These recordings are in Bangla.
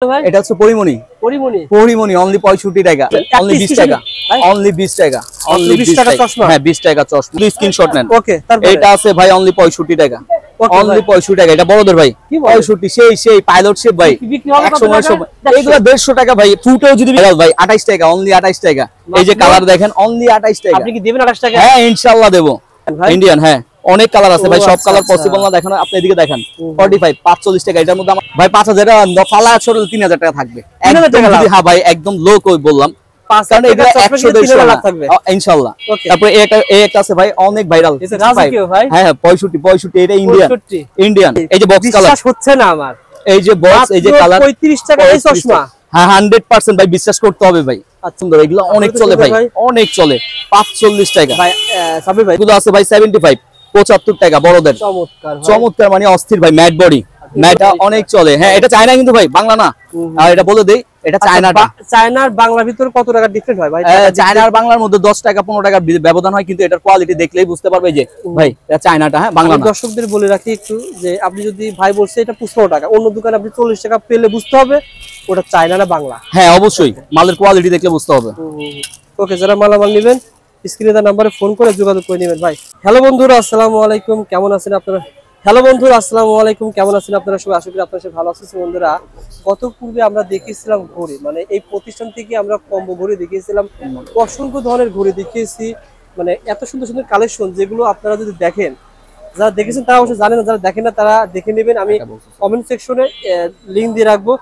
এটা হচ্ছে পরিমণি পরিমণি অনলি 65 টাকা অনলি 20 টাকা অনলি 20 টাকা অনলি 20 টাকা চশমা হ্যাঁ 20 টাকা চশমা স্ক্রিনশট নেন ওকে তারপর এটা আছে ভাই অনলি 65 টাকা অনলি 65 টাকা এটা বড়দের ভাই 65 সেই পাইলট শেপ ভাই এক সময় এগুলো 150 টাকা ভাই ফুটেও যদি ভাই 28 টাকা অনলি 28 টাকা এই যে কালার দেখেন অনলি 28 টাকা আপনি কি দিবেন 28 টাকা হ্যাঁ ইনশাআল্লাহ দেব ইন্ডিয়ান হ্যাঁ অনেক কালার আছে ভাই সব কালার পসিবল না দেখেন আপনি এদিকে দেখেন 45 45 টাকা এটার মধ্যে ভাই 5000 ফালা ছোট 3000 টাকা থাকবে হ্যাঁ ভাই একদম লো কই বললাম কারণ এটা 100 থাকবে ইনশাআল্লাহ তারপর এই একটা আছে ভাই অনেক ভাইরাল হ্যাঁ 65 এটা ইন্ডিয়ান এই যে বক্স কালার বিশ্বাস হচ্ছে না আমার এই যে বক্স এই যে কালার 35 টাকা এই চশমা হ্যাঁ 100% ভাই বিশ্বাস করতে হবে ভাই সুন্দর এগুলো অনেক চলে ভাই অনেক চলে 45 টাকা ভাই সাবির ভাই এগুলো আছে ভাই 75 75 টাকা বড়দের চমৎকার মানে অস্থির ভাই ম্যাট বডি ম্যাটটা অনেক চলে হ্যাঁ এটা চায়না কিন্তু ভাই বাংলা না আর এটা বলে দেই এটা চায়নাটা চায়নার বাংলার ভিতরে কত টাকা ডিফারেন্ট হয় ভাই চায়নার বাংলার মধ্যে 10 টাকা 15 টাকা ব্যবধান হয় কিন্তু এটার কোয়ালিটি দেখলেই বুঝতে পারবে যে ভাই এটা চায়নাটা হ্যাঁ বাংলা না দর্শকদের বলে রাখি একটু যে আপনি যদি ভাই বলছে এটা 15 টাকা অন্য দোকানে আপনি 40 টাকা পেলে বুঝতে হবে ওটা চায়না না বাংলা হ্যাঁ অবশ্যই মালের কোয়ালিটি দেখলে বুঝতে হবে ওকে যারা মালামাল নেবেন স্ক্রিনে দেওয়া নম্বরে ফোন করে যোগাযোগ করে নেবেন ভাই হ্যালো বন্ধুরা আসসালামু আলাইকুম কেমন আছেন আপনারা সবাই আশা করি আপনারা সবাই ভালো আছেন বন্ধুরা গত পূর্বে আমরা দেখিয়েছিলাম ঘড়ি মানে এই প্রতিষ্ঠান থেকে আমরা কম্বো ঘড়ি দেখিয়েছিলাম অসংখ্য ধরনের ঘড়ি দেখিয়েছি মানে এত সুন্দর সুন্দর কালেকশন যেগুলো আপনারা যদি দেখেন যারা দেখেছেন তারা অবশ্যই জানেন যারা দেখেন না তারা দেখে নেবেন আমি কমেন্ট সেকশনে লিংক দিয়ে রাখবো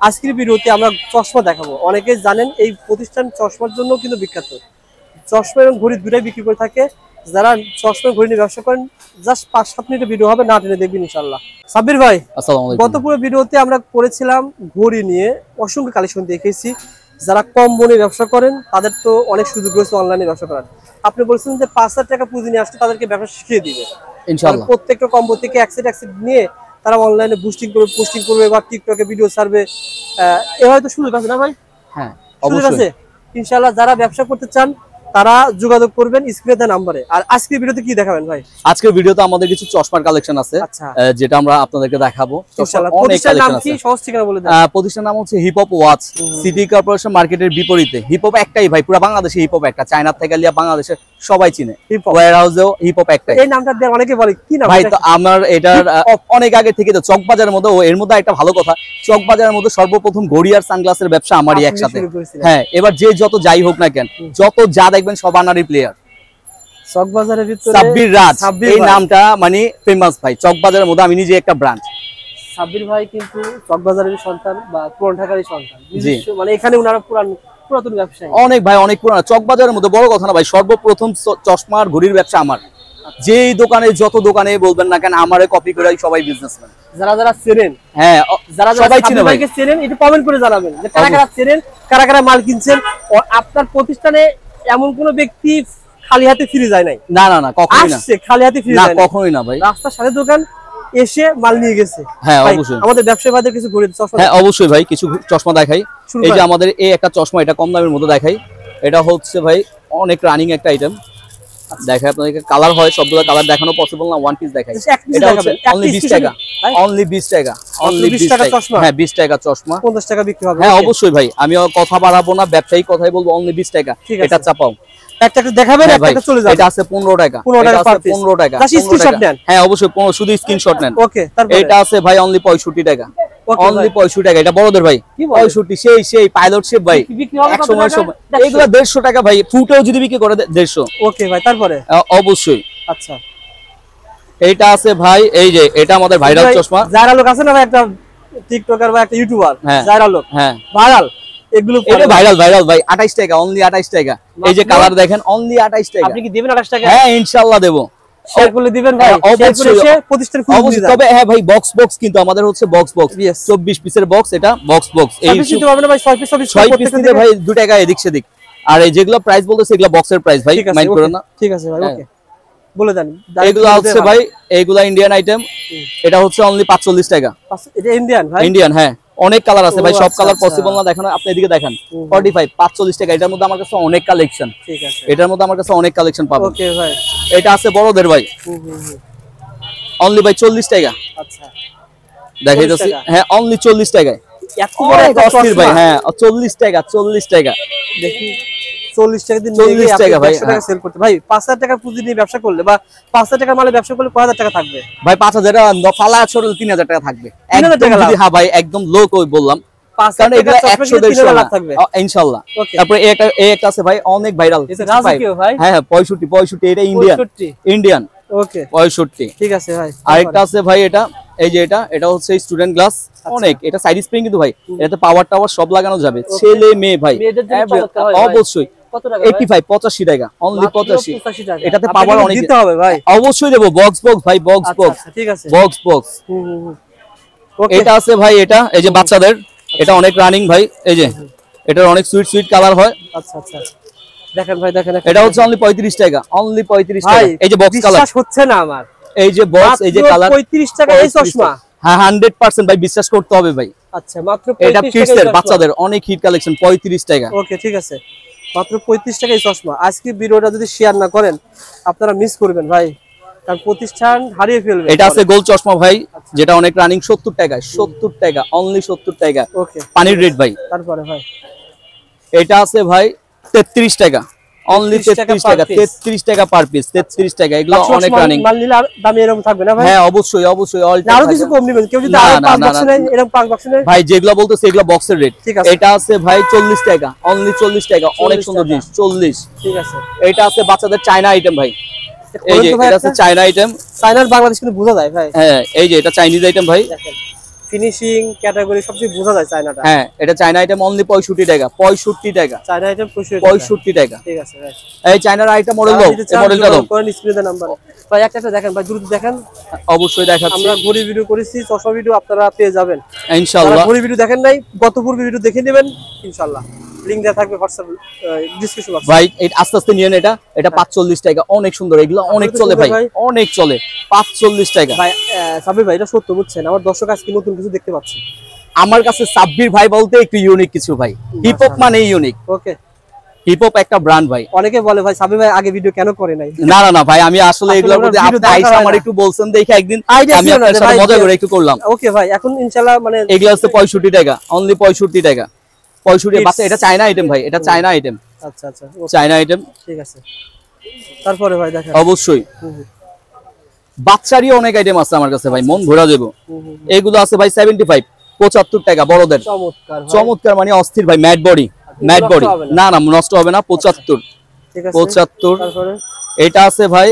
আজকের ভিডিওতে আমরা চশমা দেখাবো অনেকেই জানেন এই প্রতিষ্ঠান চশমার জন্য কিন্তু বিখ্যাত চশমা এবং ঘড়ি দুটাই বিক্রি করে থাকে যারা চশমা ঘড়ি নিয়ে ব্যবসা করেন জাস্ট 5-7 মিনিটের ভিডিও হবে না টেনে দেখবেন ইনশাআল্লাহ সাব্বির ভাই আসসালামু আলাইকুম গত পুরো ভিডিওতে আমরা করেছিলাম ঘড়ি নিয়ে অসংখ্য কালেকশন দেখেছি যারা কম বনে ব্যবসা করেন তাদের তো অনেক সুযোগ রয়েছে অনলাইনে ব্যবসা করার আপনি বলছেন যে 5,000 টাকা পুঁজি নিয়ে আসতে তাদেরকে ব্যবসা শিখিয়ে দিবে ইনশাআল্লাহ প্রত্যেকটা কম্বো থেকে অ্যাক্সেট নিয়ে তারা অনলাইনে পোস্টিং করবে বা টিকটকে ভিডিও ছাড়বে এ হয়তো সুযোগ আছে না ভাই হ্যাঁ সুযোগ আছে ইনশাআল্লাহ যারা ব্যবসা করতে চান তারা যোগাযোগ করবেন স্ক্রিনে দেওয়া নম্বরে আর আজকের ভিডিওতে কি দেখাবেন ভাই আজকের ভিডিওতে আমাদের কিছু চশমার কালেকশন আছে যেটা আমরা আপনাদেরকে দেখাবো অনেক কালেকশন আছে সহজ ঠিকানা বলে দেন প্রতিষ্ঠানের নাম হচ্ছে hip hop watch city corporation মার্কেটের বিপরীতে হিপ হপ একটাই ভাই পুরো বাংলাদেশে হিপ হপ একটা চায়না থেকে লিয়া বাংলাদেশে সবাই চিনে ওয়্যার হাউসেও হিপ হপ একটাই এই নামটা দিয়ে অনেকে বলে কি নাম ভাই তো আমার এটার অনেক আগে থেকে তো চকবাজারের মধ্যে এর মধ্যে একটা ভালো কথা চকবাজারের মধ্যে সর্বপ্রথম ঘড়ি আর সানগ্লাসের ব্যবসা আমারই একসাথে হ্যাঁ এবার যে যত যাই হোক না কেন যত যা দেখবেন সব আনারি প্লেয়ার চকবাজারের ভিতরে সাব্বির রাজ এই নামটা মানে ফেমাস ভাই চকবাজারের মধ্যে আমি নিজে একটা ব্র্যান্ড সাব্বির ভাই কিন্তু চকবাজারের সন্তান বা পুরান ঢাকারই সন্তান মানে এখানে উনারা পুরাতন ব্যবসায়ী অনেক ভাই অনেক পুরানো চকবাজারের মধ্যে বড় কথা না ভাই সর্বপ্রথম চশমার ঘড়ির ব্যবসা আমার যেই দোকানে যত দোকানে বলবেন না কেন আমারে কপি করে সবাই বিজনেসম্যান যারা যারা চেনেন হ্যাঁ যারা সবাই চিনে ভাই চেনেন একটু কমেন্ট করে জানাবেন যে কারা কারা চেনেন কারা কারা মাল কিনছেন আপনার প্রতিষ্ঠানে এমন কোন ব্যক্তি খালি হাতে ফিরে যায় নাই না না না কখনোই না আসছে খালি হাতে ফিরে যায় না কখনোই না ভাই রাস্তার সাথে দোকান এসে মাল নিয়ে গেছে হ্যাঁ অবশ্যই আমাদের ব্যবসায়ী ভাইদের কিছু ঘড়ি চশমা হ্যাঁ অবশ্যই ভাই কিছু চশমা দেখাই এই যে আমাদের এই একটা চশমা এটা কম দামের মধ্যে দেখাই এটা হচ্ছে ভাই অনেক রানিং একটা আইটেম দেখাই আপনাদেরকে কালার হয় সবগুলো কালার দেখানো পসিবল না ওয়ান পিস দেখাই এটা হচ্ছে অনলি 20 টাকা অনলি 20 টাকা অনলি 20 টাকা চশমা হ্যাঁ 20 টাকা চশমা 50 টাকা বিক্রি হবে হ্যাঁ অবশ্যই ভাই আমি কথা বাড়াবো না ব্যবসায়ী কথাই বলবো অনলি 20 টাকা এটা চাপাও একটা দেখাবেন একটা চলে যাবে এটা আছে 15 টাকা 15 টাকা স্ক্রিনশট নেন হ্যাঁ অবশ্যই শুধু স্ক্রিনশট নেন ওকে তারপর এটা আছে ভাই অনলি 65 টাকা অনলি 65 টাকা এটা বড়দের ভাই 65 সেই পাইলট শেপ ভাই এক সময় এগুলো 150 টাকা ভাই ফুটেও যদি বিক্রি করে 150 ওকে ভাই তারপরে অবশ্যই আচ্ছা এইটা আছে ভাই এই যে এটা আমাদের ভাইরাল চশমা যারা লোক আছে না ভাই একটা টিকটকার বা একটা ইউটিউবার যারা লোক হ্যাঁ ভাইরাল এগুলো এটা ভাইরাল ভাই 28 টাকা অনলি 28 টাকা এই যে কালার দেখেন অনলি 28 টাকা আপনি কি দিবেন 28 টাকা হ্যাঁ ইনশাআল্লাহ দেব শেয়ার করলে দিবেন ভাই অবশ্যই প্রতিষ্ঠান অবশ্যই তবে হ্যাঁ ভাই বক্স কিন্তু আমাদের হচ্ছে বক্স 24 পিসের বক্স এটা বক্স এই কিন্তু পাবেন ভাই 6 পিস দিতে ভাই 2 টাকা এদিক সেদিক আর এই যেগুলো প্রাইস বলতেছে এগুলো বক্সের প্রাইস ভাই মাইন্ড করো না ঠিক আছে ভাই ওকে বলে দেন এগুলো হচ্ছে ভাই এগুলো ইন্ডিয়ান আইটেম এটা হচ্ছে অনলি 45 টাকা এটা ইন্ডিয়ান ভাই ইন্ডিয়ান হ্যাঁ অনেক কালার আছে ভাই সব কালার পসিবল না দেখানো আপনি এদিকে দেখেন 45 45 টাকা এটার মধ্যে আমার কাছে অনেক কালেকশন ঠিক আছে এটার মধ্যে আমার কাছে অনেক কালেকশন পাবেন ওকে ভাই এটা আছে বড়দের ভাই অনলি ভাই 40 টাকা আচ্ছা দেখাইতেছি হ্যাঁ অনলি 40 টাকায় এত বড় একটা অস্থির ভাই। হ্যাঁ 40 টাকা 40 টাকা দেখি 40 টাকা দিন 40 টাকা ভাই, 100 টাকা সেল করতে ভাই 5000 টাকার পুঁজি নিয়ে ব্যবসা করলে বা 5000 টাকার মালে ব্যবসা করলে কয় হাজার টাকা থাকবে ভাই? 5000 ফালা ছড়লে 3000 টাকা থাকবে। 3000 টাকা লাভ। হ্যাঁ ভাই একদম লো কই বললাম, কারণ এগুলা 100 150 লাখ থাকবে ইনশাআল্লাহ। ওকে তারপর এই একটা আছে ভাই অনেক ভাইরাল, এটা রাজকীয় ভাই। হ্যাঁ হ্যাঁ 65 এটা ইন্ডিয়ান ওকে 65। ঠিক আছে ভাই। আরেকটা আছে ভাই এটা, এই যে এটা হচ্ছে স্টুডেন্ট গ্লাস, অনেক এটা সাইড স্প্রিং কিন্তু ভাই, এটাতে পাওয়ার টাওয়ার সব লাগানো যাবে, ছেলে মেয়ে ভাই অবশ্যই। কত টাকা 85 টাকা অনলি 85 টাকা। এটাতে পাওয়ার অনেক দিতে হবে ভাই, অবশ্যই দেব। বক্স ভাই, বক্স ঠিক আছে বক্স। ওকে এটা আছে ভাই, এটা এই যে বাচ্চাদের, এটা অনেক রানিং ভাই, এই যে এটার অনেক সুইট কালার হয়। আচ্ছা দেখেন ভাই, দেখেন এটা হচ্ছে অনলি 35 টাকা, অনলি 35 টাকা। এই যে বক্স কালার, বিশ্বাস হচ্ছে না আমার, এই যে বক্স, এই যে কালার 35 টাকা এই চশমা। হ্যাঁ 100% ভাই বিশ্বাস করতে হবে ভাই। আচ্ছা মাত্র এটা 35 কিডস টাকা এর বাচ্চাদের অনেক হিট কালেকশন, 35 টাকা। ওকে ঠিক আছে, মাত্র 35 টাকা এই চশমা। আজকে ভিডিওটা যদি শেয়ার না করেন আপনারা মিস করবেন ভাই, কারণ প্রতিষ্ঠান হারিয়ে ফেলবে। এটা আছে গোল চশমা ভাই, যেটা অনেক রানিং, 70 টাকা, 70 টাকা অনলি 70 টাকা। ওকে পানির রেট ভাই। তারপরে ভাই এটা আছে ভাই 33 টাকা, অনলি 33 টাকা, 33 টাকা পার পিস, 33 টাকা। এগুলো অনেক রানিং মাল নিলে আর দাম এরকম থাকবে না ভাই? হ্যাঁ অবশ্যই অল টাইম। আরো কিছু কম নেবেন কেউ যদি আরো 5 বক্স নেয়, এরকম 5 বক্স নেয় ভাই, যেগুলো বলতেছে এগুলো বক্সের রেট। ঠিক আছে। এটা আছে ভাই 40 টাকা, অনলি 40 টাকা, অনেক সুন্দর জিনিস 40। ঠিক আছে। এটা আছে বাচ্চাদের চায়না আইটেম ভাই, এই যে এটা আছে চায়না আইটেম। চায়নার বাংলাদেশ কিন্তু বোঝা যায় ভাই। হ্যাঁ এই যে এটা চাইনিজ আইটেম ভাই, দেখেন ফিনিশিং ক্যাটাগরি সবকিছু বোঝা যায় চায়নাটা। হ্যাঁ এটা চায়না আইটেম অনলি 65 টাকা, 65 টাকা, চায়না আইটেম 65 টাকা। ঠিক আছে ভাই, এই চায়নার আইটেম মডেল দাও, এই মডেলটা দাও কোন স্ক্রিনে নাম্বার ভাই। একটা দেখেন ভাই, দ্রুত দেখেন। অবশ্যই দেখাচ্ছি, আমরা ঘড়ি ভিডিও করেছি, চশমা ভিডিও আপনারা পেয়ে যাবেন ইনশাআল্লাহ। ঘড়ি ভিডিও দেখেন নাই, গত পূর্ব ভিডিও দেখে নেবেন ইনশাআল্লাহ, লিংক দেওয়া থাকবে হোয়াটসঅ্যাপ ডেসক্রিপশন বক্সে ভাই আস্তে আস্তে নিয়েন। এটা 45 টাকা, অনেক সুন্দর, এগুলো অনেক চলে ভাই, অনেক চলে। 45 টাকা ভাই। সাবির ভাই এটা সত্য বুঝছেন, আমার দর্শক আজকে নতুন কিছু দেখতে পাচ্ছে। আমার কাছে সাব্বির ভাই বলতে একটু ইউনিক কিছু ভাই, হিপ হপ মানে ইউনিক। ওকে হিপ হপ একটা ব্র্যান্ড ভাই। অনেকে বলে ভাই সাবির ভাই আগে ভিডিও কেন করে নাই? না ভাই, আমি আসলে এগুলোর মধ্যে আপনি আইসা আমার একটু বলছেন দেখে একদিন আমি আপনার সাথে মজা করে একটু করলাম। ওকে ভাই, এখন ইনশাআল্লাহ মানে এগুলো হচ্ছে 65 টাকা, অনলি 65 টাকা, 65 বাচ্চা। এটা চায়না আইটেম ভাই, এটা চায়না আইটেম। আচ্ছা চায়না আইটেম। ঠিক আছে। তারপরে ভাই দেখেন অবশ্যই বাচ্চারই অনেক আইটেম আছে আমার কাছে ভাই, মন ভরা যাবে। এগুলো আছে ভাই 75, 75 টাকা বড়দের। চমৎকার মানে অস্থির ভাই, ম্যাট বডি না নষ্ট হবে না। 75 ঠিক আছে 75। তারপরে এটা আছে ভাই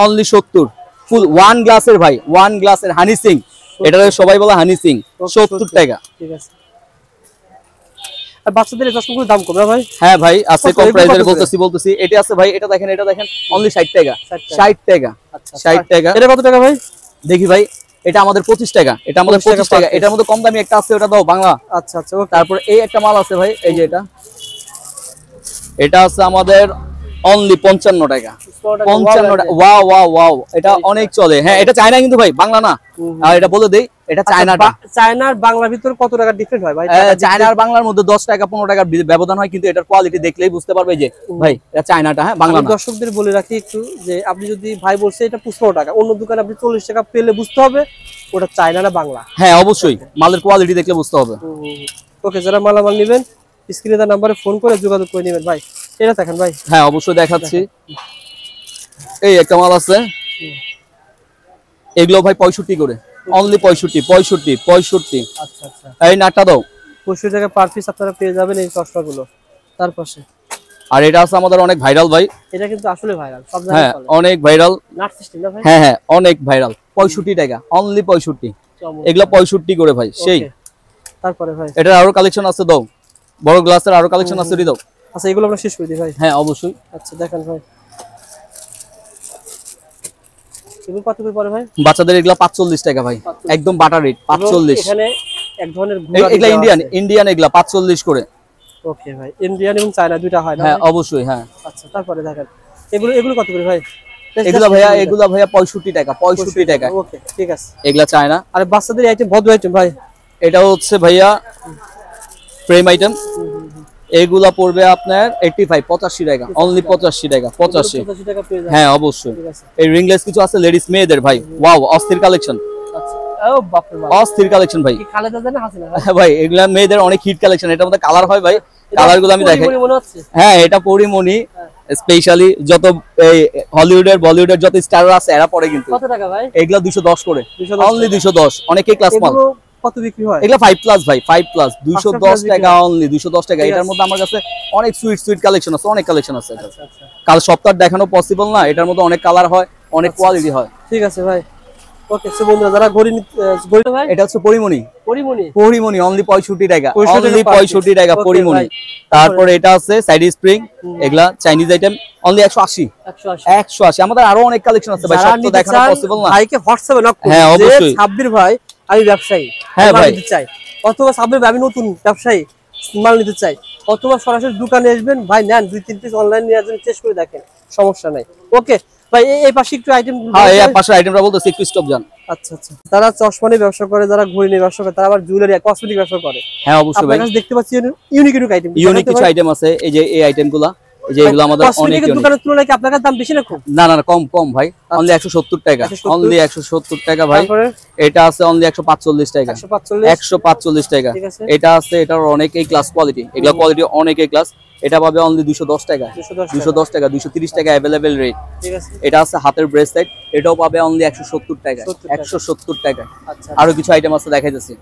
অনলি 70, ফুল ওয়ান গ্লাসের ভাই, ওয়ান গ্লাসের হানি সিং, এটা সবাই বলে হানি সিং, 70 টাকা। ঠিক আছে। আর বাচ্চাদের চশমাগুলোর দাম কম না ভাই? হ্যাঁ ভাই আছে, কম প্রাইসের বলতেছি। এটা আছে ভাই, এটা দেখেন অনলি 60 টাকা, 60 টাকা, 60 টাকা। এটা কত টাকা ভাই? দেখি ভাই, এটা আমাদের 25 টাকা, এটা আমাদের 25 টাকা। এটার মধ্যে কম দামি একটা আছে, ওটা দাও বাংলা। আচ্ছা তারপর এই একটা মাল আছে ভাই, এই যে এটা আছে আমাদের অনলি 55 টাকা, 55 টাকা। ওয়াও এটা অনেক চলে। হ্যাঁ এটা চায়না কিন্তু ভাই, বাংলা না। আর এটা বলে দেই, এটা চায়নাটা। চায়নার বাংলার ভিতর কত টাকা ডিফারেন্ট হয় ভাই? চায়না আর বাংলার মধ্যে 10 টাকা 15 টাকার ব্যবধান হয়, কিন্তু এটার কোয়ালিটি দেখলেই বুঝতে পারবে যে ভাই এটা চায়নাটা, হ্যাঁ বাংলা না। দর্শকদের বলে রাখি একটু, যে আপনি যদি ভাই বলছে এটা 15 টাকা, অন্য দোকানে আপনি 40 টাকা পেলে বুঝতে হবে ওটা চায়না না বাংলা। হ্যাঁ অবশ্যই মালের কোয়ালিটি দেখলে বুঝতে হবে। ওকে, যারা মালামাল নেবেন স্ক্রিনে তার নাম্বারে ফোন করে যোগাযোগ করে নেবেন ভাই। এটা দেখেন ভাই। হ্যাঁ অবশ্যই দেখাচ্ছি। এই একটা মাল আছে, এগুলো ভাই 65 করে, অনলি 65। আচ্ছা এই নাটটা দাও, 65 টাকা পার পিস আপনারা পেয়ে যাবেন এই চশমাগুলো। তার পাশে আর এটা আছে আমাদের অনেক ভাইরাল ভাই, এটা কিন্তু আসলে ভাইরাল, সব জায়গায় চলে। হ্যাঁ অনেক ভাইরাল, নাট সিস্টেম না ভাই? হ্যাঁ অনেক ভাইরাল। 65 টাকা, অনলি 65। এগুলো 65 করে ভাই, সেই। তারপরে ভাই এটার আরো কালেকশন আছে, দাও বড় গ্লাসের আরো কালেকশন আছে, দাও। আচ্ছা এগুলো আমরা শেষ করে দিই ভাই। হ্যাঁ অবশ্যই। আচ্ছা দেখেন ভাই, এগুলো কত করে পড়ে ভাই? বাচ্চাদের এগুলো 45 টাকা ভাই, একদম বাটার রেট 45। এখানে এক ধরনের এগুলো ইন্ডিয়ান এগুলো 45 করে। ওকে ভাই, ইন্ডিয়ান এবং চায়না দুটো হয় না? হ্যাঁ অবশ্যই। হ্যাঁ আচ্ছা তারপরে দেখেন এগুলো কত করে ভাই? এগুলো ভাইয়া 65 টাকা, 65 টাকা। ওকে ঠিক আছে। এগুলা চায়না। আর বাচ্চাদের আইটেম ভদ্র আইটেম ভাই, এটা হচ্ছে ভাইয়া ফ্রেম আইটেম। এগুলা পড়বে আপনার 85 টাকা, অনলি 85 টাকা, 85 টাকা পেয়ে যাবেন। হ্যাঁ অবশ্যই। এই রিংলেস কিছু আছে লেডিস মেয়েদের ভাই, ওয়াও অস্থির কালেকশন। আচ্ছা ও বাপ রে বাপ, অস্থির কালেকশন ভাই। কি খালেদা জানে হাসিনা ভাই এগুলা মেয়েদের অনেক হিট কালেকশন। এটার মধ্যে কালার হয় ভাই, কালার গুলো আমি দেখাই। হ্যাঁ এটা পরিমণি, স্পেশালি যত হলিউডের বলিউডের যত স্টার আছে এরা পরে। কিন্তু কত টাকা ভাই এগুলা 210 করে, অনলি 210। অনেকে ক্লাস মাল। কত বিক্রি হয় এগুলা 5+ ভাই, 5+ 210 টাকা, অনলি 210 টাকা। এটার মধ্যে আমার কাছে অনেক সুইট কালেকশন আছে, অনেক কালেকশন আছে। কাল সপ্তাহ দেখানো পসিবল না, এটার মধ্যে অনেক কালার হয়, অনেক কোয়ালিটি হয়। ঠিক আছে ভাই, ওকে। সো বন্ধুরা যারা ঘড়ি ভাই, এটা হচ্ছে পরিমণি, পরিমণি অনলি 65 টাকা, অনলি 65 টাকা পরিমণি। তারপরে এটা আছে সাইড স্প্রিং, এগুলা চাইনিজ আইটেম, অনলি 180। আমাদের আরো অনেক কালেকশন আছে ভাই, সব তো দেখানো পসিবল না। ভাইকে হোয়াটসঅ্যাপে নক করুন। হ্যাঁ অবশ্যই। সাব্বির ভাই আমি ব্যবসায়ী, হ্যাঁ ভাই নিতে চাই, অথবা সাব্বির ভাই আমি নতুন ব্যবসায়ী মাল নিতে চাই, অথবা সরাসরি দোকানে আসবেন ভাই, নেন 2-3 পিস অনলাইন নেওয়ার জন্য চেষ্টা করে দেখেন, সমস্যা নাই। ওকে ভাই, এই পাশে একটু আইটেম। হ্যাঁ এই পাশে আইটেমটা বলতেছি, একটু স্টপ জান। আচ্ছা আচ্ছা, তারা চশমা নিয়ে ব্যবসা করে, যারা ঘড়ি নিয়ে ব্যবসা করে, তারা আবার জুয়েলারি কসমেটিক ব্যবসা করে। হ্যাঁ অবশ্যই ভাই, দেখতে পাচ্ছি ইউনিক আইটেম, ইউনিক কিছু আইটেম আছে। এই যে এই আইটেমগুলো, এই যে এগুলো আমাদের অনেক ইউনিক। দোকানের তুলনায় কি আপনাদের দাম বেশি না কম? না কম ভাই, অনলি 170 টাকা, অনলি 170 টাকা ভাই। এটা আছে অনলি 145 টাকা, 145 টাকা। এটা আছে, এটার অনেক এই ক্লাস কোয়ালিটি, এগুলো কোয়ালিটি অনেক এই ক্লাস। এটা পাবে অনলি 210 টাকা, 210 টাকা, 230 টাকা अवेलेबल রেট। ঠিক আছে, এটা আছে হাতের ব্রেসলেট, এটাও পাবে অনলি 170 টাকা, 170 টাকা। আচ্ছা, আরো কিছু আইটেম আছে দেখাইতেছি।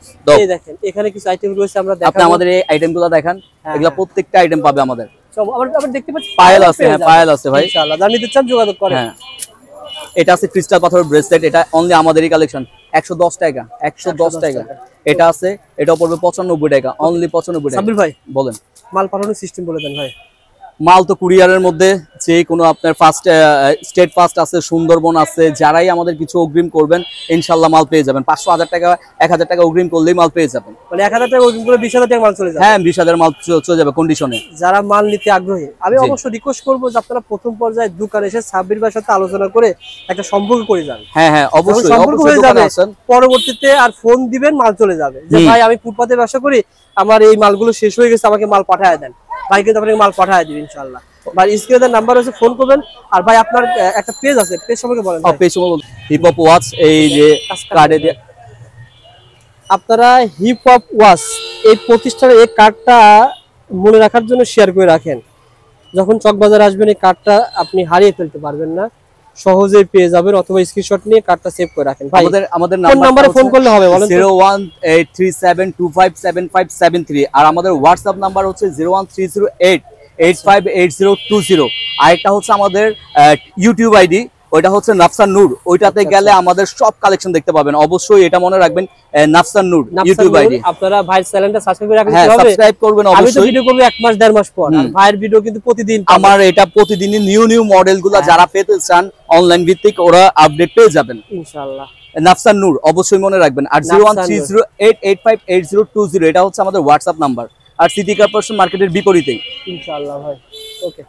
এই দেখেন এখানে কিছু আইটেম রয়েছে, আমরা দেখাবো। আপনি আমাদের এই আইটেমগুলো দেখেন, এগুলা প্রত্যেকটা আইটেম পাবে আমাদের। আবার দেখতে পাচ্ছি পায়েল আছে, হ্যাঁ পায়েল আছে ভাই, ইনশাআল্লাহ যারা নিতে চান যোগাযোগ করেন। হ্যাঁ এটা আছে ক্রিস্টাল পাথরের ব্রেসলেট, এটা অনলি আমাদেরই কালেকশন, 110 টাকা, 110 টাকা। এটা আছে, এটা পড়বে 95 টাকা, অনলি 95 টাকা। সাব্বির ভাই বলেন, মাল পাঠানোর সিস্টেম বলে দেন ভাই। মাল তো কুরিয়ারের মধ্যে যে কোনো আপনার ফার্স্ট স্টেট ফার্স্ট আছে, সুন্দরবন আছে, যারাই আমাদের কিছু অগ্রিম করবেন ইনশাআল্লাহ মাল পেয়ে যাবেন। 500 টাকা 1000 টাকা অগ্রিম করলেই মাল পেয়ে যাবেন। মানে 1000 টাকা অগ্রিম করে 20000 টাকা মাল চলে যাবে। হ্যাঁ 20000 মাল চলে যাবে কন্ডিশনে। যারা মাল নিতে আগ্রহী, আমি অবশ্যই রিকোয়েস্ট করব যে আপনারা প্রথম পর্যায়ে দোকানে এসে সাব্বির ভাইয়ের সাথে আলোচনা করে একটা সম্পর্ক করে যান। হ্যাঁ অবশ্যই, সম্পর্ক হয়ে যাবে, পরবর্তীতে আর ফোন দিবেন, মাল চলে যাবে যে ভাই আমি ফুটপাতে ব্যবসা করি, আমার এই মালগুলো শেষ হয়ে গেছে, আমাকে মাল পাঠায় দেন। ভাই কিন্তু আপনাকে মাল পাঠায় দিবেন ইনশাআল্লাহ। ভাই স্ক্রিনে নাম্বার আছে, ফোন করবেন। আর ভাই আপনার একটা পেজ আছে, পেজ সম্পর্কে বলেন। পেজ সম্পর্কে হিপ হপ ওয়াচ, এই যে কার্ডে দিয়ে আপনারা হিপ হপ ওয়াচ এই প্রতিষ্ঠানের এই কার্ডটা মনে রাখার জন্য শেয়ার করে রাখেন। যখন চকবাজার আসবেন এই কার্ডটা আপনি হারিয়ে ফেলতে পারবেন না, সহজেই পেয়ে যাবেন, অথবা স্ক্রিনশট নিয়ে কার্ডটা সেভ করে রাখেন। ভাই আমাদের নাম্বারে ফোন করলে হবে বলেন? 01837257573। আর আমাদের হোয়াটসঅ্যাপ নাম্বার হচ্ছে 01308858020। আরেকটা হচ্ছে আমাদের ইউটিউব আইডি, ওইটা হচ্ছে নাফসান নূর। ওইটাতে গেলে আমাদের সব কালেকশন দেখতে পাবেন। অবশ্যই এটা মনে রাখবেন, নাফসান নূর ইউটিউব আইডি। আপনারা ভাইয়ের চ্যানেলটা সাবস্ক্রাইব করে রাখবেন। হ্যাঁ সাবস্ক্রাইব করবেন অবশ্যই। আমি তো ভিডিও করব 1 মাস 1.5 মাস পর, আর ভাইয়ের ভিডিও কিন্তু প্রতিদিন। আমার এটা প্রতিদিনই নিউ মডেলগুলো যারা পেতে চান অনলাইন ভিত্তিক, ওরা আপডেট পেয়ে যাবেন ইনশাআল্লাহ। নাফসান নূর অবশ্যই মনে রাখবেন। আর 01308858020 এটা হচ্ছে আমাদের হোয়াটসঅ্যাপ নাম্বার। আর সিটি কর্পোরেশন মার্কেটের বিপরীতেই। ইনশাআল্লাহ ভাই, ওকে।